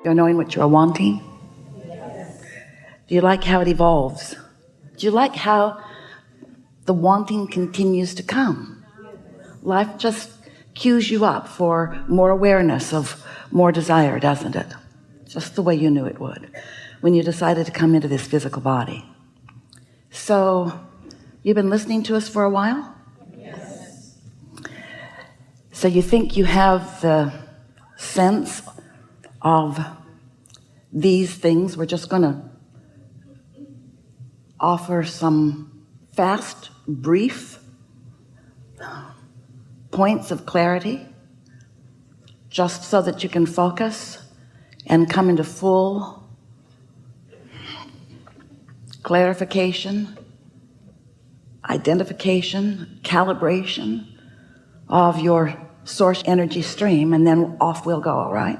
You're knowing what you're wanting? Do you like how it evolves? Do you like how the wanting continues to come? Life just cues you up for more awareness of more desire, doesn't it? Just the way you knew it would when you decided to come into this physical body. So you've been listening to us for a while? Yes. So you think you have the sense of these things. We're just going to offer some fast, brief points of clarity just so that you can focus and come into full clarification, identification, calibration of your source energy stream, and then off we'll go. All right,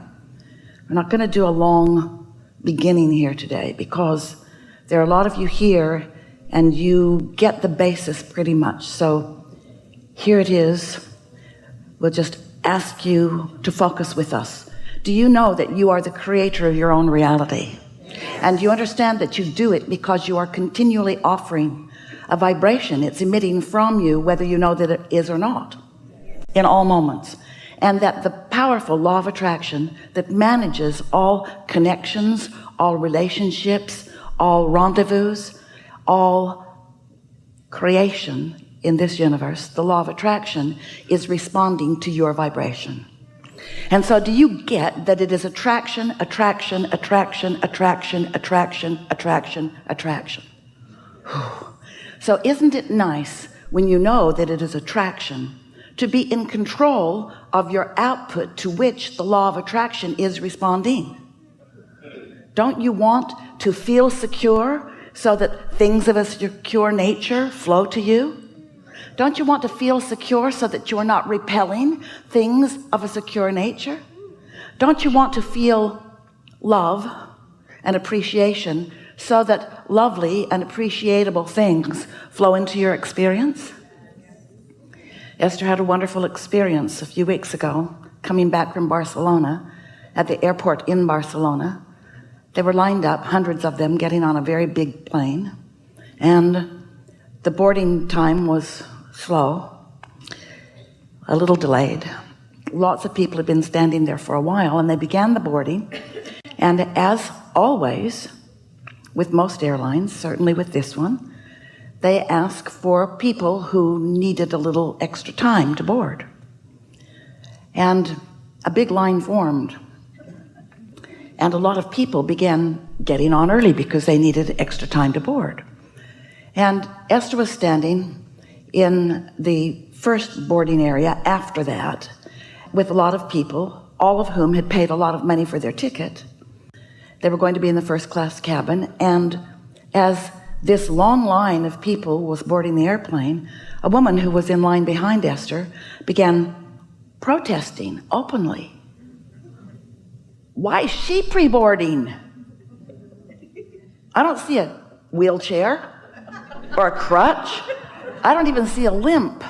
we're not going to do a long beginning here today because there are a lot of you here and you get the basis pretty much. So here it is. We'll just ask you to focus with us. Do you know that you are the creator of your own reality? And you understand that you do it because you are continually offering a vibration. It's emitting from you, whether you know that it is or not, in all moments. And that the powerful law of attraction that manages all connections, all relationships, all rendezvous, all creation in this universe, the law of attraction is responding to your vibration. And so do you get that it is attraction, attraction, attraction, attraction, attraction, attraction, attraction? So isn't it nice when you know that it is attraction to be in control of your output to which the law of attraction is responding? Don't you want to feel secure so that things of a secure nature flow to you? Don't you want to feel secure so that you are not repelling things of a secure nature? Don't you want to feel love and appreciation so that lovely and appreciable things flow into your experience? Esther had a wonderful experience a few weeks ago, coming back from Barcelona, at the airport in Barcelona. They were lined up, hundreds of them, getting on a very big plane, and the boarding time was slow, a little delayed. Lots of people had been standing there for a while, and they began the boarding. And as always, with most airlines, certainly with this one, they ask for people who needed a little extra time to board. And a big line formed. And a lot of people began getting on early because they needed extra time to board. And Esther was standing in the first boarding area after that with a lot of people, all of whom had paid a lot of money for their ticket. They were going to be in the first class cabin, and as this long line of people was boarding the airplane, a woman who was in line behind Esther began protesting openly. Why is she pre-boarding? I don't see a wheelchair or a crutch. I don't even see a limp.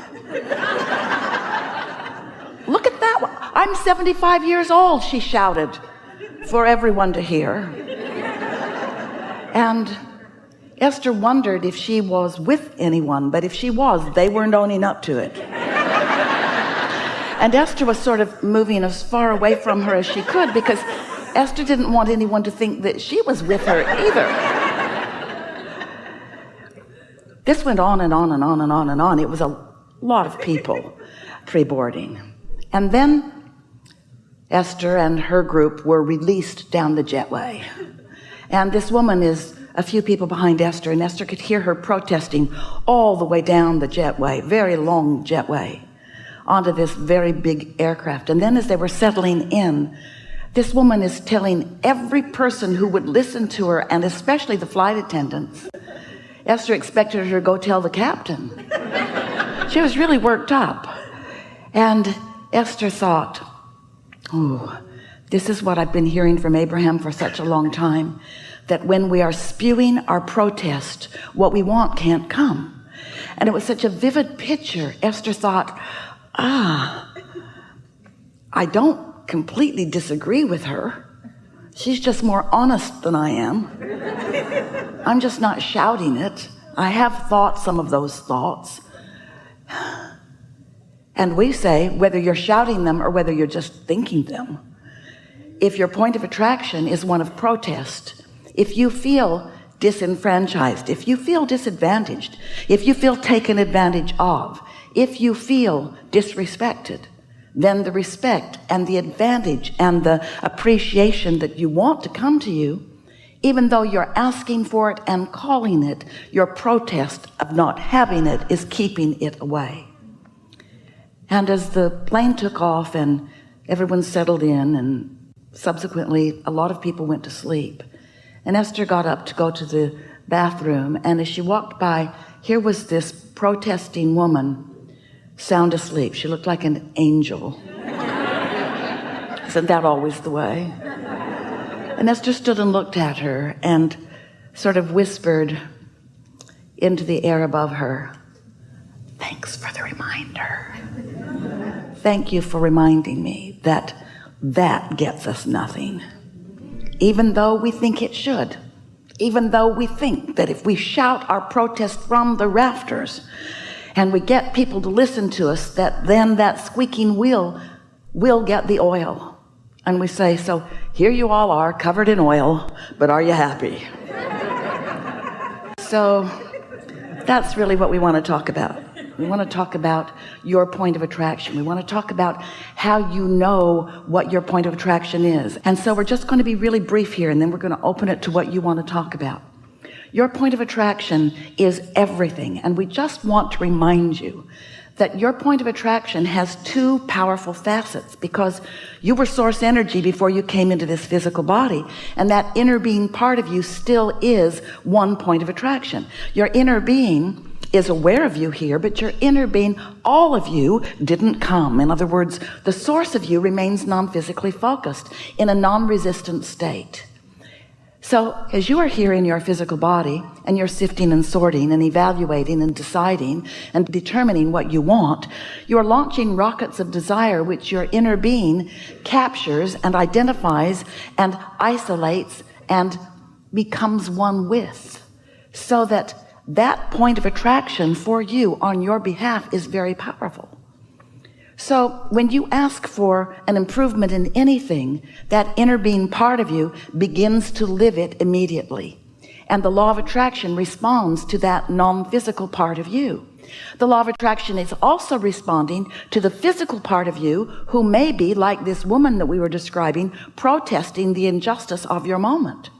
Look at that one. I'm 75 years old, she shouted for everyone to hear. And Esther wondered if she was with anyone, but if she was, they weren't owning up to it. And Esther was sort of moving as far away from her as she could because Esther didn't want anyone to think that she was with her either. This went on and on and on and on and on. It was a lot of people pre-boarding. And then Esther and her group were released down the jetway. And this woman is a few people behind Esther, and Esther could hear her protesting all the way down the jetway, very long jetway, onto this very big aircraft. And then as they were settling in, this woman is telling every person who would listen to her, and especially the flight attendants. Esther expected her to go tell the captain. She was really worked up. And Esther thought, oh, this is what I've been hearing from Abraham for such a long time, that when we are spewing our protest, what we want can't come. And it was such a vivid picture. Esther thought, I don't completely disagree with her. She's just more honest than I am. I'm just not shouting it. I have thought some of those thoughts. And we say, whether you're shouting them or whether you're just thinking them, if your point of attraction is one of protest, if you feel disenfranchised, if you feel disadvantaged, if you feel taken advantage of, if you feel disrespected, then the respect and the advantage and the appreciation that you want to come to you, even though you're asking for it and calling it, your protest of not having it is keeping it away. And as the plane took off and everyone settled in, and subsequently a lot of people went to sleep, and Esther got up to go to the bathroom, and as she walked by, here was this protesting woman sound asleep. She looked like an angel. Isn't that always the way? And Esther stood and looked at her and sort of whispered into the air above her, "Thanks for the reminder. Thank you for reminding me that that gets us nothing. Even though we think it should, even though we think that if we shout our protest from the rafters and we get people to listen to us, that then that squeaking wheel will get the oil." And we say, so here you all are covered in oil, but are you happy? So that's really what we want to talk about. We want to talk about your point of attraction. We want to talk about how you know what your point of attraction is. And so we're just going to be really brief here, and then we're going to open it to what you want to talk about. Your point of attraction is everything, and we just want to remind you that your point of attraction has two powerful facets, because you were source energy before you came into this physical body, and that inner being part of you still is one point of attraction. Your inner being is aware of you here, but your inner being, all of you, didn't come. In other words, the source of you remains non-physically focused in a non-resistant state. So as you are here in your physical body and you're sifting and sorting and evaluating and deciding and determining what you want, you're launching rockets of desire which your inner being captures and identifies and isolates and becomes one with, so that that point of attraction for you on your behalf is very powerful. So when you ask for an improvement in anything, that inner being part of you begins to live it immediately. And the law of attraction responds to that non-physical part of you. The law of attraction is also responding to the physical part of you who may be, like this woman that we were describing, protesting the injustice of your moment.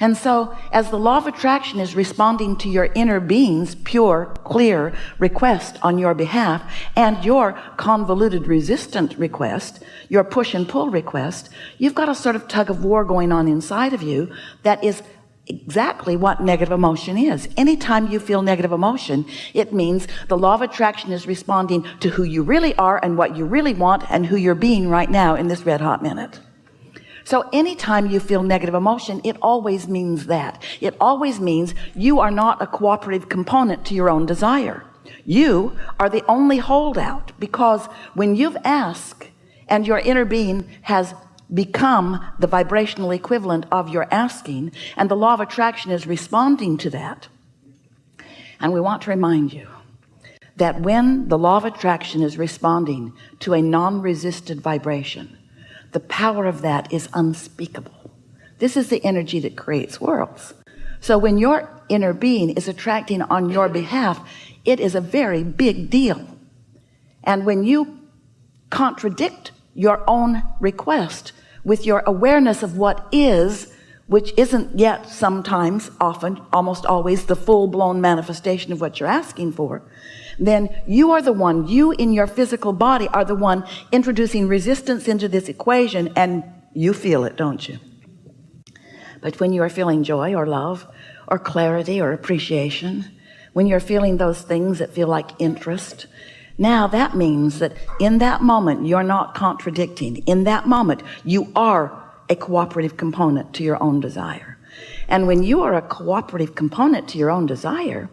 And so as the law of attraction is responding to your inner being's pure, clear request on your behalf, and your convoluted resistant request, your push and pull request, you've got a sort of tug of war going on inside of you that is exactly what negative emotion is. Anytime you feel negative emotion, it means the law of attraction is responding to who you really are and what you really want and who you're being right now in this red hot minute. So anytime you feel negative emotion, it always means that. It always means you are not a cooperative component to your own desire. You are the only holdout, because when you've asked and your inner being has become the vibrational equivalent of your asking, and the law of attraction is responding to that. And we want to remind you that when the law of attraction is responding to a non-resisted vibration, the power of that is unspeakable. This is the energy that creates worlds. So when your inner being is attracting on your behalf, it is a very big deal. And when you contradict your own request with your awareness of what is, which isn't yet sometimes, often, almost always the full-blown manifestation of what you're asking for, then you are the one, you in your physical body are the one introducing resistance into this equation, and you feel it, don't you? But when you are feeling joy or love or clarity or appreciation, when you're feeling those things that feel like interest, now that means that in that moment you're not contradicting. In that moment you are a cooperative component to your own desire. And when you are a cooperative component to your own desire,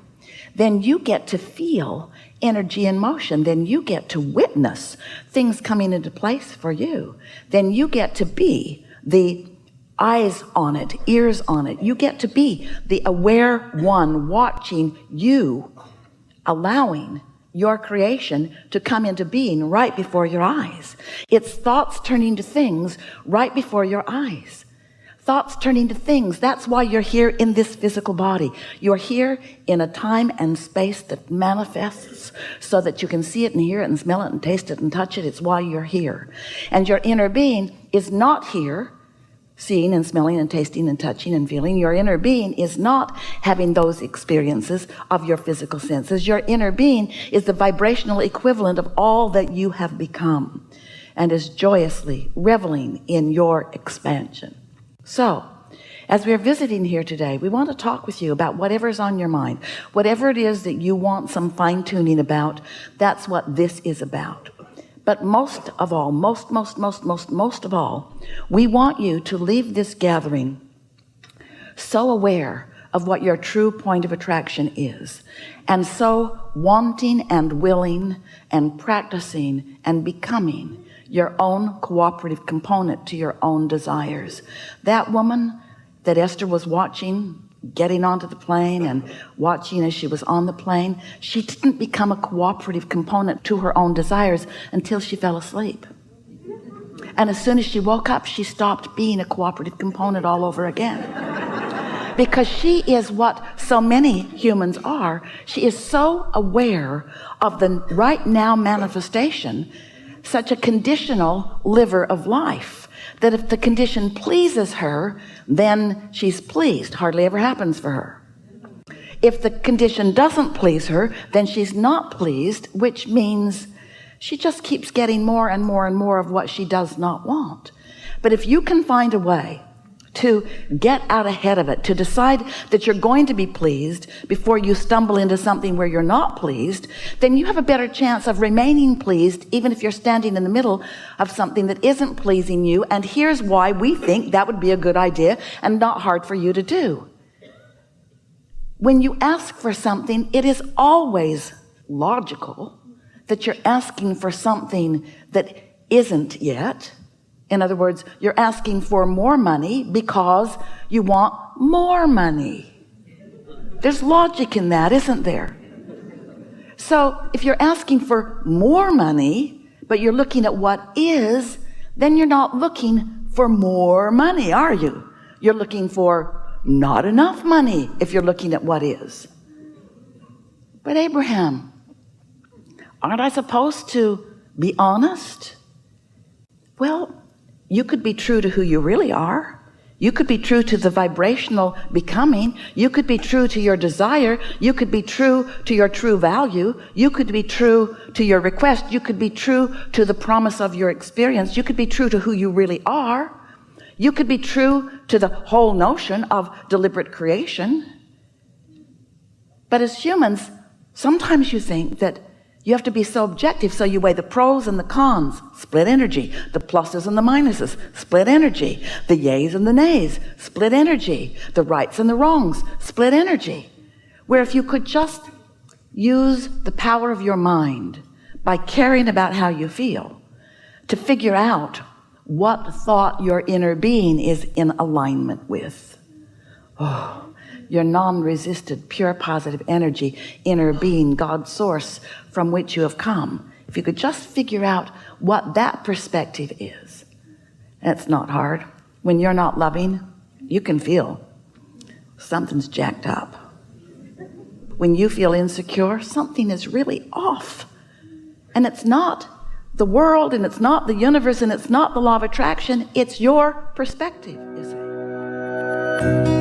then you get to feel energy in motion. Then you get to witness things coming into place for you. Then you get to be the eyes on it, ears on it. You get to be the aware one watching you, allowing your creation to come into being right before your eyes. It's thoughts turning to things right before your eyes. Thoughts turning to things. That's why you're here in this physical body. You're here in a time and space that manifests so that you can see it and hear it and smell it and taste it and touch it. It's why you're here. And your inner being is not here seeing and smelling and tasting and touching and feeling. Your inner being is not having those experiences of your physical senses. Your inner being is the vibrational equivalent of all that you have become and is joyously reveling in your expansion. So, as we're visiting here today, we want to talk with you about whatever's on your mind. Whatever it is that you want some fine-tuning about, that's what this is about. But most of all, most of all, we want you to leave this gathering so aware of what your true point of attraction is, and so wanting and willing and practicing and becoming your own cooperative component to your own desires. That woman that Esther was watching getting onto the plane and watching as she was on the plane, she didn't become a cooperative component to her own desires until she fell asleep. And as soon as she woke up, she stopped being a cooperative component all over again. Because she is what so many humans are. She is so aware of the right now manifestation, such a conditional liver of life, that if the condition pleases her, then she's pleased. Hardly ever happens for her. If the condition doesn't please her, then she's not pleased, which means she just keeps getting more and more and more of what she does not want. But if you can find a way to get out ahead of it, to decide that you're going to be pleased before you stumble into something where you're not pleased, then you have a better chance of remaining pleased, even if you're standing in the middle of something that isn't pleasing you. And here's why we think that would be a good idea and not hard for you to do. When you ask for something, it is always logical that you're asking for something that isn't yet. In other words, you're asking for more money because you want more money. There's logic in that, isn't there? So if you're asking for more money, but you're looking at what is, then you're not looking for more money, are you? You're looking for not enough money if you're looking at what is. But Abraham, aren't I supposed to be honest? Well, you could be true to who you really are. You could be true to the vibrational becoming. You could be true to your desire. You could be true to your true value. You could be true to your request. You could be true to the promise of your experience. You could be true to who you really are. You could be true to the whole notion of deliberate creation. But as humans, sometimes you think that you have to be so objective, so you weigh the pros and the cons, split energy, the pluses and the minuses, split energy, the yays and the nays, split energy, the rights and the wrongs, split energy. Where if you could just use the power of your mind by caring about how you feel to figure out what thought your inner being is in alignment with. Oh, your non-resisted, pure positive energy, inner being, God's source from which you have come. If you could just figure out what that perspective is. And it's not hard. When you're not loving, you can feel something's jacked up. When you feel insecure, something is really off. And it's not the world, and it's not the universe, and it's not the law of attraction. It's your perspective, is it?